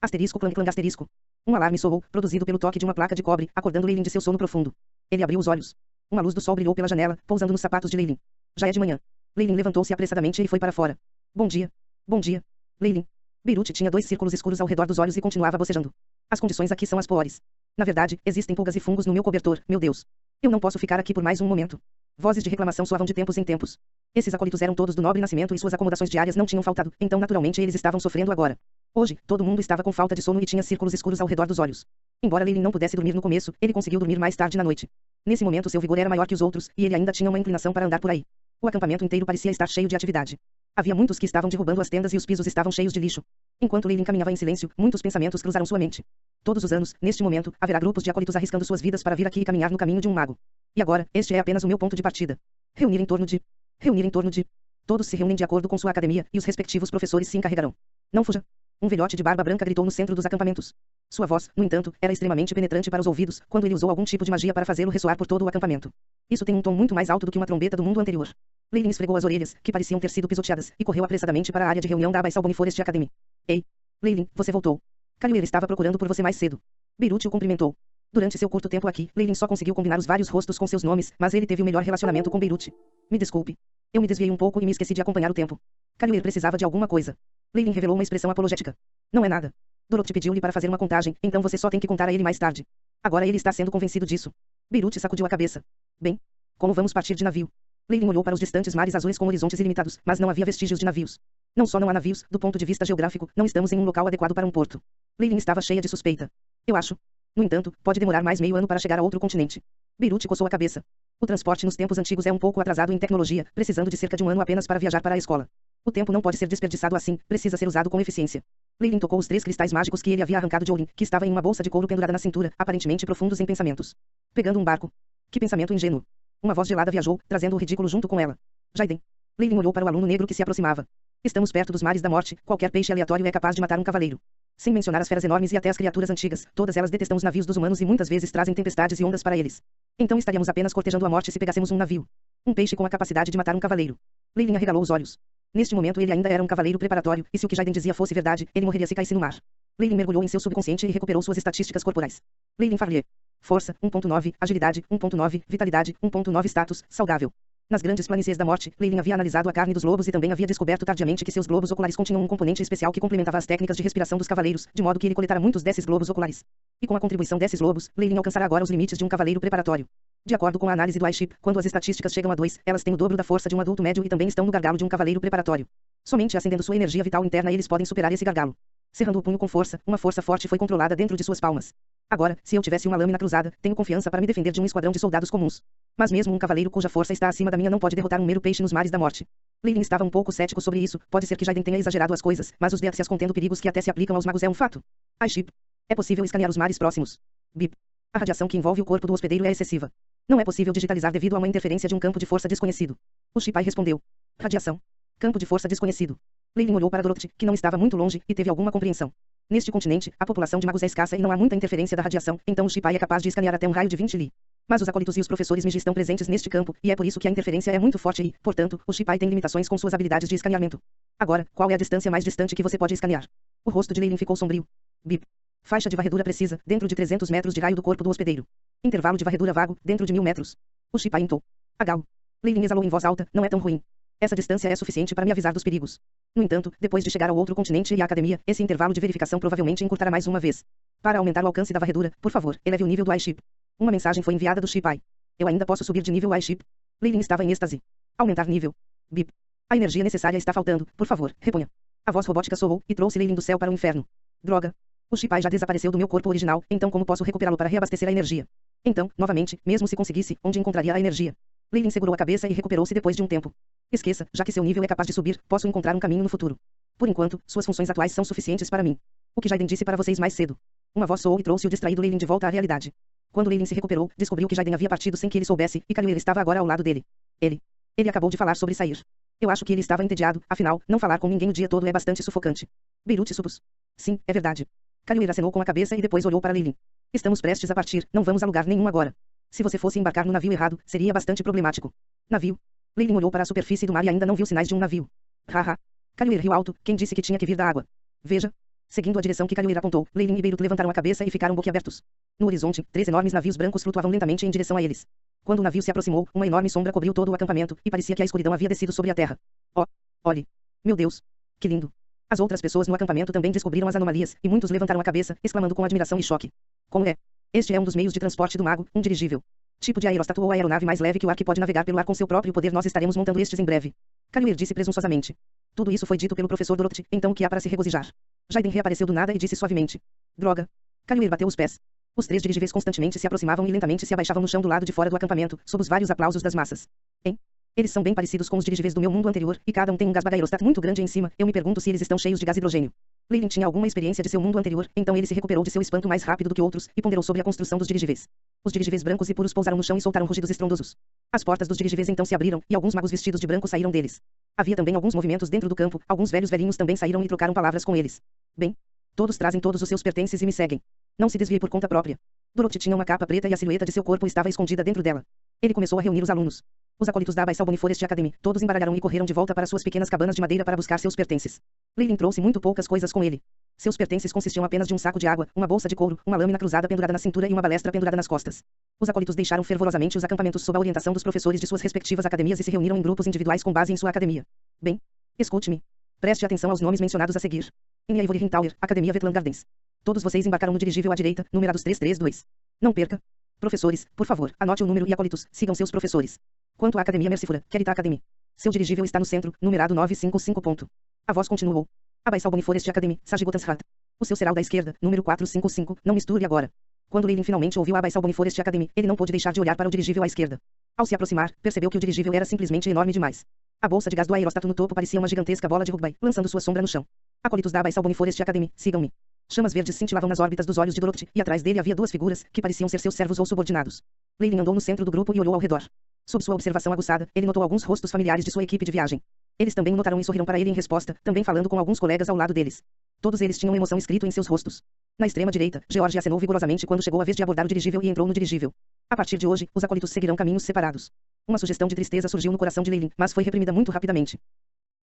Asterisco clang clang asterisco. Um alarme soou, produzido pelo toque de uma placa de cobre, acordando Leilin de seu sono profundo. Ele abriu os olhos. Uma luz do sol brilhou pela janela, pousando nos sapatos de Leilin. Já é de manhã. Leilin levantou-se apressadamente e foi para fora. Bom dia. Bom dia. Leilin. Beirute tinha 2 círculos escuros ao redor dos olhos e continuava bocejando. As condições aqui são as piores. Na verdade, existem pulgas e fungos no meu cobertor, meu Deus. Eu não posso ficar aqui por mais um momento. Vozes de reclamação soavam de tempos em tempos. Esses acólitos eram todos do nobre nascimento e suas acomodações diárias não tinham faltado, então naturalmente eles estavam sofrendo agora. Hoje, todo mundo estava com falta de sono e tinha círculos escuros ao redor dos olhos. Embora Leilin não pudesse dormir no começo, ele conseguiu dormir mais tarde na noite. Nesse momento seu vigor era maior que os outros, e ele ainda tinha uma inclinação para andar por aí. O acampamento inteiro parecia estar cheio de atividade. Havia muitos que estavam derrubando as tendas e os pisos estavam cheios de lixo. Enquanto Leilin caminhava em silêncio, muitos pensamentos cruzaram sua mente. Todos os anos, neste momento, haverá grupos de acólitos arriscando suas vidas para vir aqui e caminhar no caminho de um mago. E agora, este é apenas o meu ponto de partida. Reunir em torno de... Todos se reúnem de acordo com sua academia, e os respectivos professores se encarregarão. Não fuja. Um velhote de barba branca gritou no centro dos acampamentos. Sua voz, no entanto, era extremamente penetrante para os ouvidos, quando ele usou algum tipo de magia para fazê-lo ressoar por todo o acampamento. Isso tem um tom muito mais alto do que uma trombeta do mundo anterior. Leilin esfregou as orelhas, que pareciam ter sido pisoteadas, e correu apressadamente para a área de reunião da Abyssal Bone Forest Academy. Ei! Leilin, você voltou. Calliope estava procurando por você mais cedo. Beirute o cumprimentou. Durante seu curto tempo aqui, Leilin só conseguiu combinar os vários rostos com seus nomes, mas ele teve o melhor relacionamento com Beirute. Me desculpe. Eu me desviei um pouco e me esqueci de acompanhar o tempo. Calliope precisava de alguma coisa. Leilin revelou uma expressão apologética. Não é nada. Dorothy pediu-lhe para fazer uma contagem, então você só tem que contar a ele mais tarde. Agora ele está sendo convencido disso. Beirute sacudiu a cabeça. Bem, como vamos partir de navio? Leilin olhou para os distantes mares azuis com horizontes ilimitados, mas não havia vestígios de navios. Não só não há navios, do ponto de vista geográfico, não estamos em um local adequado para um porto. Leilin estava cheia de suspeita. Eu acho. No entanto, pode demorar mais meio ano para chegar a outro continente. Beirute coçou a cabeça. O transporte nos tempos antigos é um pouco atrasado em tecnologia, precisando de cerca de um ano apenas para viajar para a escola. O tempo não pode ser desperdiçado assim, precisa ser usado com eficiência. Leilin tocou os 3 cristais mágicos que ele havia arrancado de Olin, que estava em uma bolsa de couro pendurada na cintura, aparentemente profundos em pensamentos. Pegando um barco. Que pensamento ingênuo. Uma voz gelada viajou, trazendo o ridículo junto com ela. Jaiden. Leilin olhou para o aluno negro que se aproximava. Estamos perto dos mares da morte, qualquer peixe aleatório é capaz de matar um cavaleiro. Sem mencionar as feras enormes e até as criaturas antigas, todas elas detestam os navios dos humanos e muitas vezes trazem tempestades e ondas para eles. Então estaríamos apenas cortejando a morte se pegássemos um navio. Um peixe com a capacidade de matar um cavaleiro. Leilin arregalou os olhos. Neste momento ele ainda era um cavaleiro preparatório, e se o que Jaiden dizia fosse verdade, ele morreria se caísse no mar. Leilin mergulhou em seu subconsciente e recuperou suas estatísticas corporais. Leilin Farlier. Força, 1.9, agilidade, 1.9, vitalidade, 1.9 status, saudável. Nas grandes planícies da morte, Leilin havia analisado a carne dos lobos e também havia descoberto tardiamente que seus globos oculares continham um componente especial que complementava as técnicas de respiração dos cavaleiros, de modo que ele coletara muitos desses globos oculares. E com a contribuição desses lobos, Leilin alcançará agora os limites de um cavaleiro preparatório. De acordo com a análise do iShip, quando as estatísticas chegam a 2, elas têm o dobro da força de um adulto médio e também estão no gargalo de um cavaleiro preparatório. Somente acendendo sua energia vital interna eles podem superar esse gargalo. Cerrando o punho com força, uma força forte foi controlada dentro de suas palmas. Agora, se eu tivesse uma lâmina cruzada, tenho confiança para me defender de um esquadrão de soldados comuns. Mas mesmo um cavaleiro cuja força está acima da minha não pode derrotar um mero peixe nos mares da morte. Leilin estava um pouco cético sobre isso, pode ser que Jaiden tenha exagerado as coisas, mas os Deathsias contendo perigos que até se aplicam aos magos é um fato. iShip. É possível escanear os mares próximos. Bip. A radiação que envolve o corpo do hospedeiro é excessiva. Não é possível digitalizar devido a uma interferência de um campo de força desconhecido. O Shipai respondeu. Radiação. Campo de força desconhecido. Leilin olhou para Dorothy, que não estava muito longe, e teve alguma compreensão. Neste continente, a população de magos é escassa e não há muita interferência da radiação, então o Shipai é capaz de escanear até um raio de 20 li. Mas os acólitos e os professores Migi estão presentes neste campo, e é por isso que a interferência é muito forte e, portanto, o Shipai tem limitações com suas habilidades de escaneamento. Agora, qual é a distância mais distante que você pode escanear? O rosto de Leilin ficou sombrio. Bip. Faixa de varredura precisa, dentro de 300 metros de raio do corpo do hospedeiro. Intervalo de varredura vago, dentro de 1000 metros. O Shipai intou. Agal. Leilin exalou em voz alta, não é tão ruim. Essa distância é suficiente para me avisar dos perigos. No entanto, depois de chegar ao outro continente e à academia, esse intervalo de verificação provavelmente encurtará mais uma vez. Para aumentar o alcance da varredura, por favor, eleve o nível do iShip. Uma mensagem foi enviada do Shipai. Eu ainda posso subir de nível iShip. Leilin estava em êxtase. Aumentar nível. Bip. A energia necessária está faltando, por favor, reponha. A voz robótica soou, e trouxe Leilin do céu para o inferno. Droga. O Shipai já desapareceu do meu corpo original, então como posso recuperá-lo para reabastecer a energia? Então, novamente, mesmo se conseguisse, onde encontraria a energia? Leilin segurou a cabeça e recuperou-se depois de um tempo. Esqueça, já que seu nível é capaz de subir, posso encontrar um caminho no futuro. Por enquanto, suas funções atuais são suficientes para mim. O que Jaiden disse para vocês mais cedo. Uma voz soou e trouxe o distraído Leilin de volta à realidade. Quando Leilin se recuperou, descobriu que Jaiden havia partido sem que ele soubesse, e Calliope estava agora ao lado dele. Ele acabou de falar sobre sair. Eu acho que ele estava entediado, afinal, não falar com ninguém o dia todo é bastante sufocante. Beirute supus. Sim, é verdade. Calliope acenou com a cabeça e depois olhou para Leilin. Estamos prestes a partir, não vamos a lugar nenhum agora. Se você fosse embarcar no navio errado, seria bastante problemático. Navio? Leilin olhou para a superfície do mar e ainda não viu sinais de um navio. Haha. Calliope riu alto, quem disse que tinha que vir da água? Veja. Seguindo a direção que Cajueiro apontou, Leilin e Beirut levantaram a cabeça e ficaram boquiabertos. No horizonte, 3 enormes navios brancos flutuavam lentamente em direção a eles. Quando o navio se aproximou, uma enorme sombra cobriu todo o acampamento, e parecia que a escuridão havia descido sobre a terra. Oh! Olhe! Meu Deus! Que lindo! As outras pessoas no acampamento também descobriram as anomalias, e muitos levantaram a cabeça, exclamando com admiração e choque. Como é? Este é um dos meios de transporte do mago, um dirigível. Tipo de aerostátua ou aeronave mais leve que o ar que pode navegar pelo ar com seu próprio poder. Nós estaremos montando estes em breve. Cajueiro disse presunçosamente. Tudo isso foi dito pelo professor Dorothy, então o que há para se regozijar? Jaiden reapareceu do nada e disse suavemente. Droga! Cajueiro bateu os pés. Os 3 dirigíveis constantemente se aproximavam e lentamente se abaixavam no chão do lado de fora do acampamento, sob os vários aplausos das massas. Hein? Eles são bem parecidos com os dirigíveis do meu mundo anterior, e cada um tem um gasbagairostat muito grande em cima. Eu me pergunto se eles estão cheios de gás hidrogênio. Leilin tinha alguma experiência de seu mundo anterior, então ele se recuperou de seu espanto mais rápido do que outros, e ponderou sobre a construção dos dirigíveis. Os dirigíveis brancos e puros pousaram no chão e soltaram rugidos estrondosos. As portas dos dirigíveis então se abriram, e alguns magos vestidos de branco saíram deles. Havia também alguns movimentos dentro do campo, alguns velhinhos também saíram e trocaram palavras com eles. Bem, todos trazem todos os seus pertences e me seguem. Não se desvie por conta própria. Dorothy tinha uma capa preta e a silhueta de seu corpo estava escondida dentro dela. Ele começou a reunir os alunos. Os acólitos da Abyssal Bonnie Forest Academy, todos embaralharam e correram de volta para suas pequenas cabanas de madeira para buscar seus pertences. Leilin trouxe muito poucas coisas com ele. Seus pertences consistiam apenas de um saco de água, uma bolsa de couro, uma lâmina cruzada pendurada na cintura e uma balestra pendurada nas costas. Os acólitos deixaram fervorosamente os acampamentos sob a orientação dos professores de suas respectivas academias e se reuniram em grupos individuais com base em sua academia. Bem, escute-me. Preste atenção aos nomes mencionados a seguir. Em Ivory Ring Tower, Academia Wetland Gardens. Todos vocês embarcaram no dirigível à direita, numerados 332. Não perca. Professores, por favor, anote o número e acólitos, sigam seus professores. Quanto à Academia Mercifura, Kerita Academy. Seu dirigível está no centro, numerado 955 ponto. A voz continuou. Abyssal Bonnie Forest Academy, Sagigotanshat. O seu será o da esquerda, número 455, não misture agora. Quando Leilin finalmente ouviu a Abyssal Bonnie Forest Academy, ele não pôde deixar de olhar para o dirigível à esquerda. Ao se aproximar, percebeu que o dirigível era simplesmente enorme demais. A bolsa de gás do aerostátua no topo parecia uma gigantesca bola de rugby, lançando sua sombra no chão. Acólitos da Abyssal Bonnie Forest Academy, sigam-me. Chamas verdes cintilavam nas órbitas dos olhos de Dorothy, e atrás dele havia 2 figuras, que pareciam ser seus servos ou subordinados. Leilin andou no centro do grupo e olhou ao redor. Sob sua observação aguçada, ele notou alguns rostos familiares de sua equipe de viagem. Eles também o notaram e sorriram para ele em resposta, também falando com alguns colegas ao lado deles. Todos eles tinham emoção escrito em seus rostos. Na extrema direita, George acenou vigorosamente quando chegou a vez de abordar o dirigível e entrou no dirigível. A partir de hoje, os acólitos seguirão caminhos separados. Uma sugestão de tristeza surgiu no coração de Leilin, mas foi reprimida muito rapidamente.